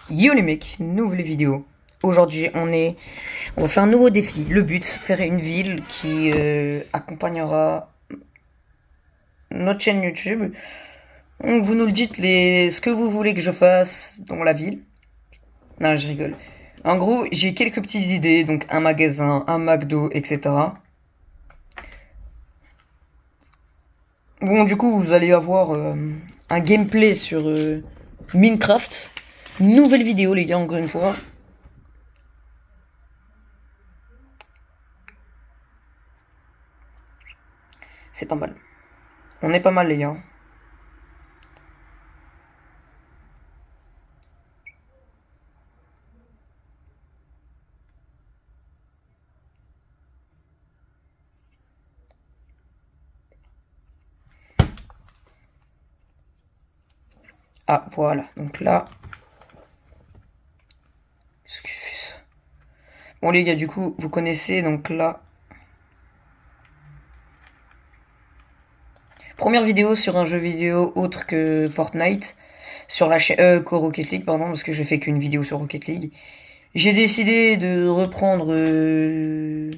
Yo les mecs, nouvelle vidéo. Aujourd'hui, on va faire un nouveau défi. Le but, faire une ville qui accompagnera notre chaîne YouTube. Donc, vous nous le dites ce que vous voulez que je fasse dans la ville. Non, je rigole. En gros, j'ai quelques petites idées, donc un magasin, un McDo, etc. Bon, du coup, vous allez avoir un gameplay sur Minecraft. Nouvelle vidéo, les gars, encore une fois. C'est pas mal. On est pas mal, les gars. Ah, voilà. Donc là, qu'est-ce qu'il fait ça? Bon, les gars, du coup, vous connaissez, donc là. Première vidéo sur un jeu vidéo autre que Fortnite. Sur la chaîne. Que Rocket League, pardon, parce que j'ai fait qu'une vidéo sur Rocket League. J'ai décidé de reprendre les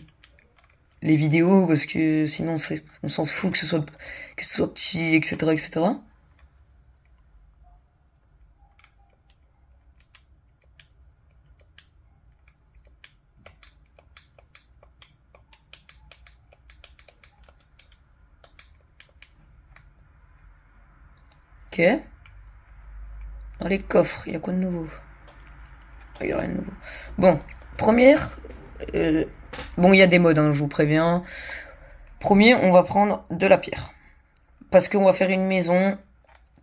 vidéos parce que sinon on s'en fout que ce soit petit, etc., etc. Ok. Dans les coffres, il y a quoi de nouveau? Il y a rien de nouveau. Bon, première. euh, bon, il y a des modes, hein, je vous préviens. Premier, on va prendre de la pierre. Parce qu'on va faire une maison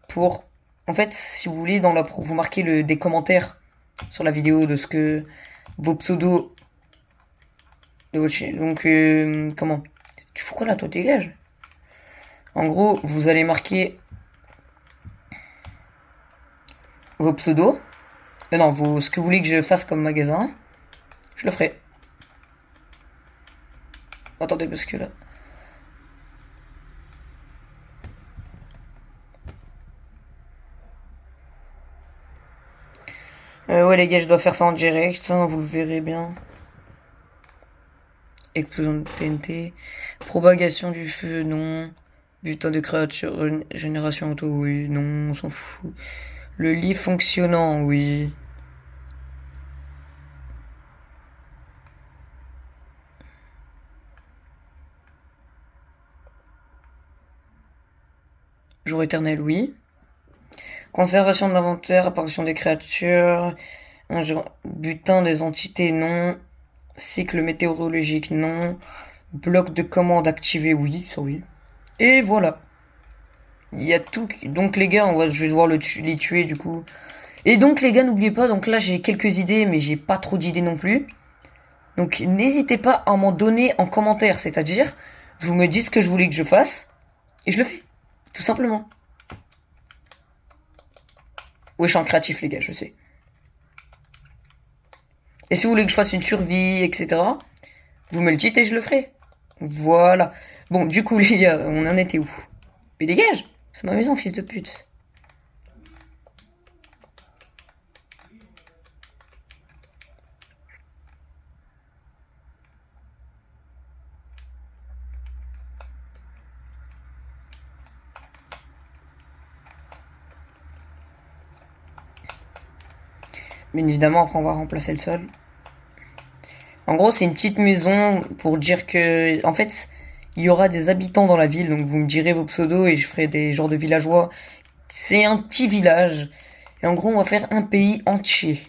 pour... En fait, si vous voulez, vous marquez des commentaires sur la vidéo de ce que vos pseudos de votre chaîne. Donc, comment? Tu fous quoi là, toi, dégage? En gros, vous allez marquer vos pseudos. Non, ce que vous voulez que je fasse comme magasin. Je le ferai. Attendez, parce que là... ouais, les gars, je dois faire ça en direct, hein, vous le verrez bien. Explosion de TNT. Propagation du feu, non. Butin de créature, génération auto, oui, non, on s'en fout. Le lit fonctionnant, oui. Jour éternel, oui. Conservation de l'inventaire, apparition des créatures. Butin des entités, non. Cycle météorologique, non. Bloc de commande activé, oui, ça oui. Et voilà. Il y a tout. Donc les gars, je vais devoir les tuer du coup. Et donc les gars, n'oubliez pas, donc là j'ai quelques idées, mais j'ai pas trop d'idées non plus. Donc n'hésitez pas à m'en donner en commentaire, c'est-à-dire, vous me dites ce que je voulais que je fasse, et je le fais. Tout simplement. Oui, je suis en créatif les gars, je sais. Et si vous voulez que je fasse une survie, etc., vous me le dites et je le ferai. Voilà. Bon, du coup les gars, on en était où? Mais dégage! C'est ma maison, fils de pute. Bien évidemment, après on va remplacer le sol. En gros, c'est une petite maison pour dire que, en fait, il y aura des habitants dans la ville, donc vous me direz vos pseudos et je ferai des genres de villageois. C'est un petit village. Et en gros, on va faire un pays entier.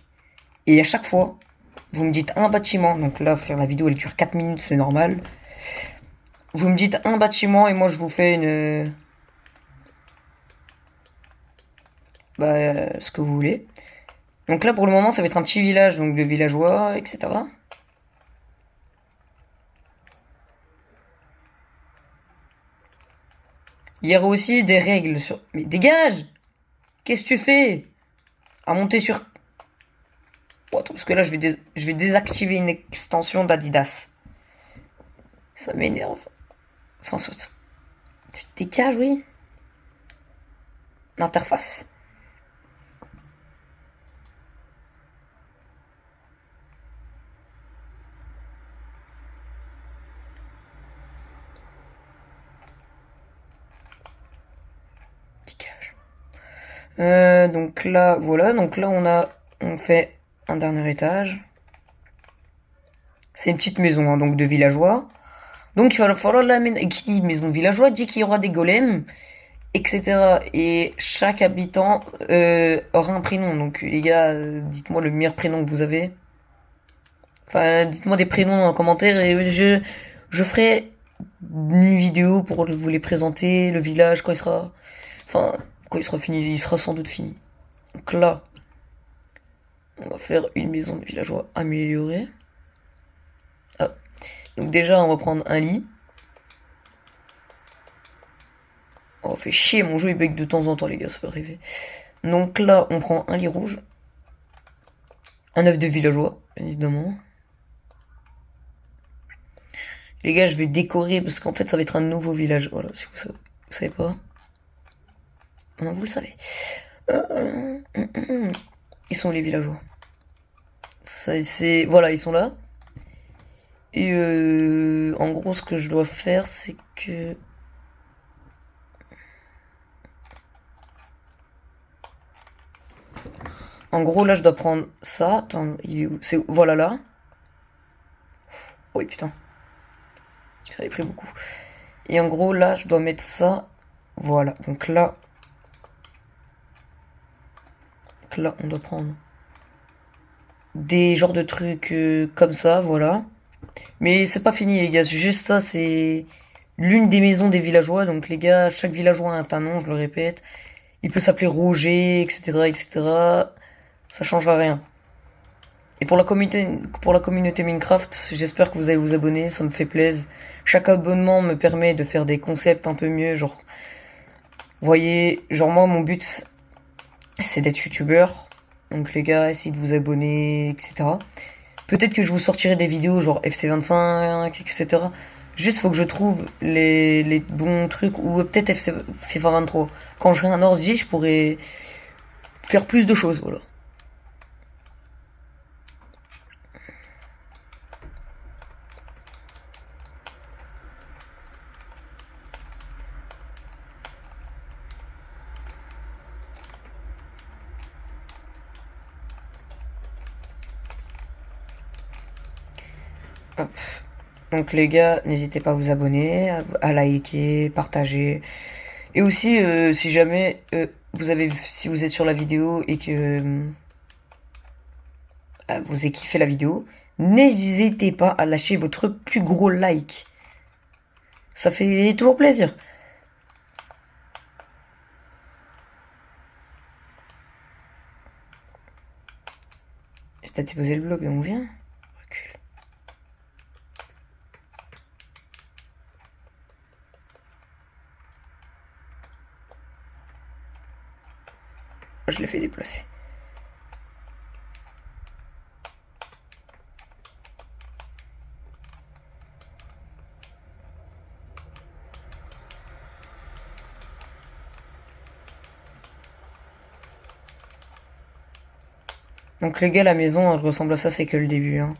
Et à chaque fois, vous me dites un bâtiment. Donc là, frère, la vidéo elle dure 4 minutes, c'est normal. Vous me dites un bâtiment et moi je vous fais ce que vous voulez. Donc là, pour le moment, ça va être un petit village, donc de villageois, etc. Il y aura aussi des règles sur... Mais dégage! Qu'est-ce que tu fais? À monter sur... Oh, attends, parce que là, je vais désactiver une extension d'Adidas. Ça m'énerve. Enfin, tu dégages, oui. L'interface. Donc là, voilà. Donc là, on fait un dernier étage. C'est une petite maison, hein, donc de villageois. Donc il va falloir l'aménager. Qui dit maison de villageois dit qu'il y aura des golems, etc. Et chaque habitant aura un prénom. Donc les gars, dites-moi le meilleur prénom que vous avez. Enfin, dites-moi des prénoms en commentaire et je ferai une vidéo pour vous les présenter, le village, quand il sera... Enfin, quand il sera fini, il sera sans doute fini. Donc là, on va faire une maison de villageois améliorée. Ah. Donc déjà, on va prendre un lit. Oh, fait chier, mon jeu il bug de temps en temps, les gars, ça peut arriver. Donc là, on prend un lit rouge. Un œuf de villageois, bien évidemment. Les gars, je vais décorer parce qu'en fait, ça va être un nouveau village. Voilà, si vous savez pas. Non, vous le savez. Ils sont les villageois. Voilà, ils sont là. Et en gros, ce que je dois faire, c'est que... En gros, là, je dois prendre ça. Attends, il est où? Voilà, là. Oui, putain. J'en ai pris beaucoup. Et en gros, là, je dois mettre ça. Voilà. Donc là, on doit prendre des genres de trucs comme ça, voilà. Mais c'est pas fini, les gars. Juste ça, c'est l'une des maisons des villageois. Donc, les gars, chaque villageois a un nom, je le répète. Il peut s'appeler Roger, etc., etc. Ça changera rien. Et pour la communauté Minecraft, j'espère que vous allez vous abonner, ça me fait plaisir. Chaque abonnement me permet de faire des concepts un peu mieux, genre, vous voyez, genre moi mon but c'est d'être youtubeur. Donc les gars, essayez de vous abonner, etc. Peut-être que je vous sortirai des vidéos genre FC25, etc. Juste faut que je trouve les bons trucs, ou peut-être FIFA 23. Quand j'aurai un ordi, je pourrais faire plus de choses, voilà. Hop. Donc les gars, n'hésitez pas à vous abonner, à liker, partager. Et aussi, si jamais si vous êtes sur la vidéo et que vous avez kiffé la vidéo, n'hésitez pas à lâcher votre plus gros like. Ça fait toujours plaisir. J'ai peut-être déposé le bloc, donc on vient. Recule. Je l'ai fait déplacer. Donc les gars, la maison, elle ressemble à ça, c'est que le début. Hein.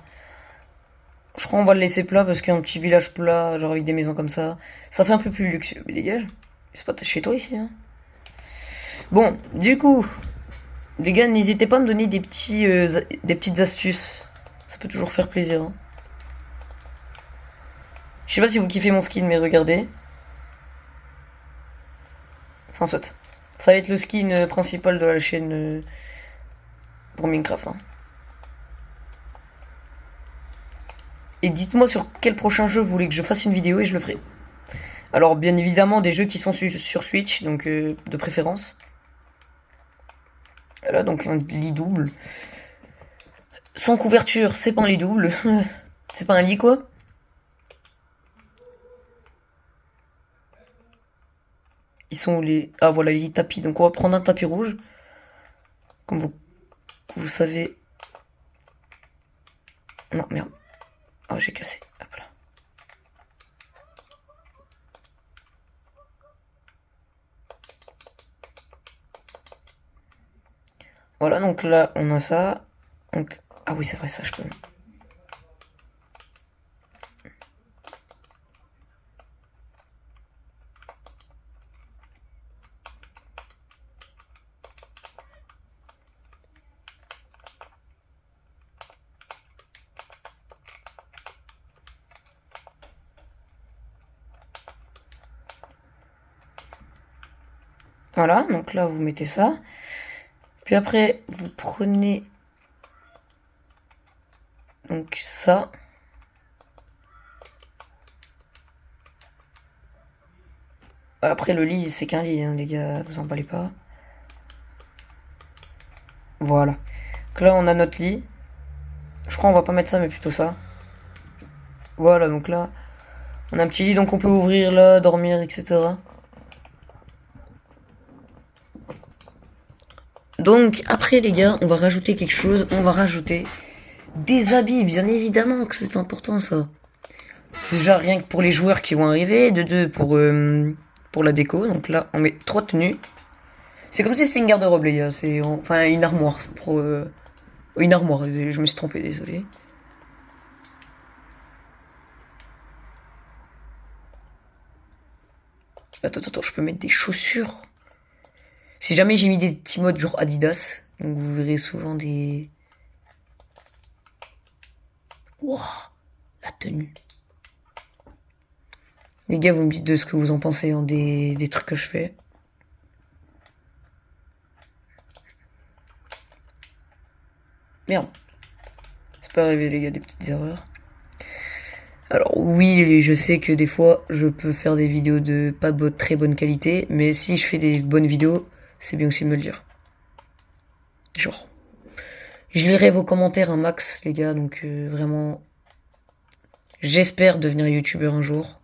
Je crois qu'on va le laisser plat parce qu'un petit village plat, genre avec des maisons comme ça fait un peu plus luxueux. Mais dégage. C'est pas chez toi ici. Hein. Bon, du coup, les gars, n'hésitez pas à me donner des petites astuces. Ça peut toujours faire plaisir. Hein. Je sais pas si vous kiffez mon skin, mais regardez. Enfin, soit. Ça va être le skin principal de la chaîne pour Minecraft. Hein. Et dites-moi sur quel prochain jeu vous voulez que je fasse une vidéo et je le ferai. Alors, bien évidemment, des jeux qui sont sur Switch, donc de préférence. Là, donc un lit double. Sans couverture, c'est pas un lit double. C'est pas un lit, quoi. Ils sont les... Ah, voilà, les tapis. Donc, on va prendre un tapis rouge. Comme vous savez... Non, merde. Oh, j'ai cassé. Hop là. Voilà, donc là, on a ça. Donc... Ah oui, c'est vrai, ça, je peux... Voilà, donc là, vous mettez ça. Puis après, vous prenez donc ça. Après, le lit, c'est qu'un lit, hein, les gars, vous emballez pas. Voilà. Donc là, on a notre lit. Je crois on va pas mettre ça, mais plutôt ça. Voilà, donc là, on a un petit lit, donc on peut ouvrir là, dormir, etc. Donc, après, les gars, on va rajouter quelque chose. On va rajouter des habits, bien évidemment que c'est important, ça. Déjà, rien que pour les joueurs qui vont arriver. De deux, pour la déco. Donc là, on met 3 tenues. C'est comme si c'était une garde-robe, les gars. C'est enfin une armoire. Une armoire, je me suis trompé, désolé. Attends, je peux mettre des chaussures. Si jamais j'ai mis des petits modes genre Adidas, donc vous verrez souvent des... Wouah, la tenue. Les gars, vous me dites de ce que vous en pensez, hein, des trucs que je fais. Merde. C'est pas arrivé, les gars, des petites erreurs. Alors oui, je sais que des fois, je peux faire des vidéos de pas de très bonne qualité, mais si je fais des bonnes vidéos, c'est bien aussi de me le dire. Genre, je lirai vos commentaires un max, les gars, donc vraiment, j'espère devenir youtubeur un jour.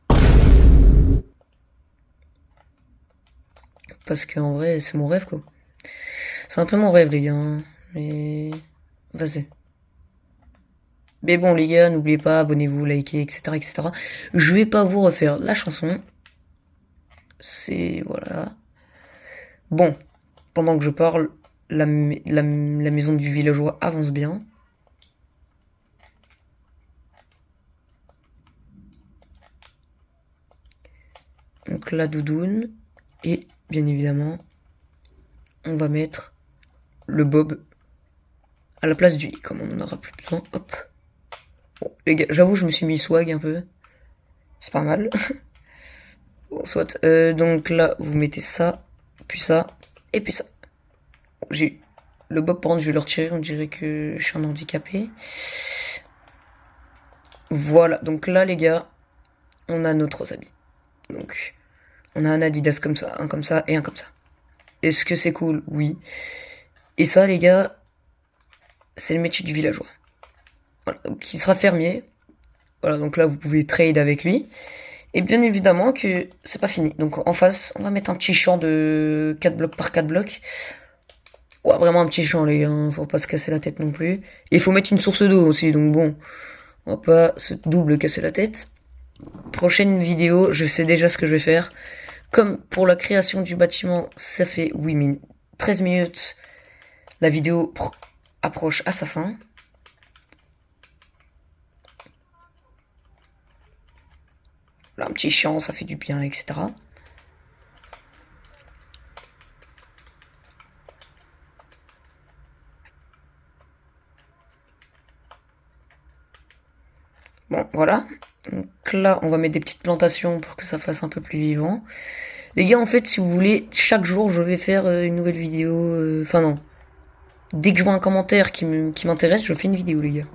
Parce qu'en vrai, c'est mon rêve, quoi. C'est un peu mon rêve, les gars, hein, mais... Vas-y. Mais bon, les gars, n'oubliez pas, abonnez-vous, likez, etc., etc. Je vais pas vous refaire la chanson. C'est... Voilà. Bon, pendant que je parle, la maison du villageois avance bien. Donc la doudoune. Et, bien évidemment, on va mettre le bob à la place du lit, comme on en aura plus besoin. Hop. Bon, les gars, j'avoue, je me suis mis swag un peu. C'est pas mal. Bon, soit. Donc là, vous mettez ça, puis ça, et puis ça. Bon, j'ai le bob, par contre, je vais le retirer. On dirait que je suis un handicapé. Voilà. Donc là, les gars, on a nos 3 habits. Donc, on a un Adidas comme ça, un comme ça et un comme ça. Est-ce que c'est cool? Oui. Et ça, les gars, c'est le métier du villageois. Voilà. Donc, il sera fermier. Voilà. Donc là, vous pouvez trade avec lui. Et bien évidemment que c'est pas fini. Donc en face, on va mettre un petit champ de 4 blocs par 4 blocs. Ouais, vraiment un petit champ, les gars. Faut pas se casser la tête non plus. Et il faut mettre une source d'eau aussi. Donc bon, on va pas se double casser la tête. Prochaine vidéo, je sais déjà ce que je vais faire. Comme pour la création du bâtiment, ça fait 8 minutes, 13 minutes. La vidéo approche à sa fin. Là, un petit champ, ça fait du bien, etc. Bon, voilà. Donc là, on va mettre des petites plantations pour que ça fasse un peu plus vivant. Les gars, en fait, si vous voulez, chaque jour, je vais faire une nouvelle vidéo. Enfin, non. Dès que je vois un commentaire qui m'intéresse, je fais une vidéo, les gars.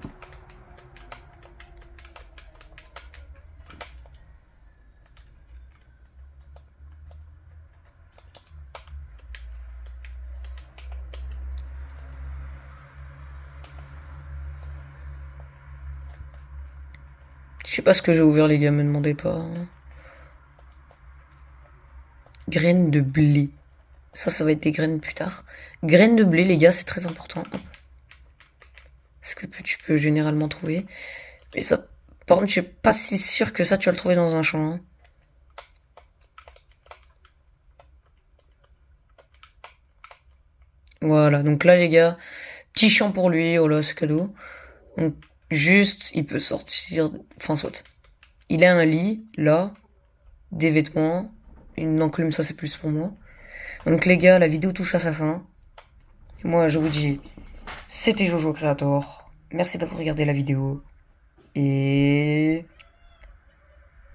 Je sais pas ce que j'ai ouvert, les gars, me demandez pas. Graines de blé. Ça va être des graines plus tard. Graines de blé, les gars, c'est très important. Ce que tu peux généralement trouver. Mais ça, par contre, je suis pas si sûr que ça, tu vas le trouver dans un champ. Hein. Voilà, donc là, les gars, petit champ pour lui, oh là, c'est cadeau. Donc, juste, il peut sortir... Enfin, soit. Il a un lit, là, des vêtements, une enclume, ça c'est plus pour moi. Donc les gars, la vidéo touche à sa fin. Et moi, je vous dis, c'était Jojo Creator. Merci d'avoir regardé la vidéo. Et...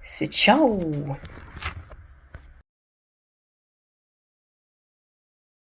c'est ciao!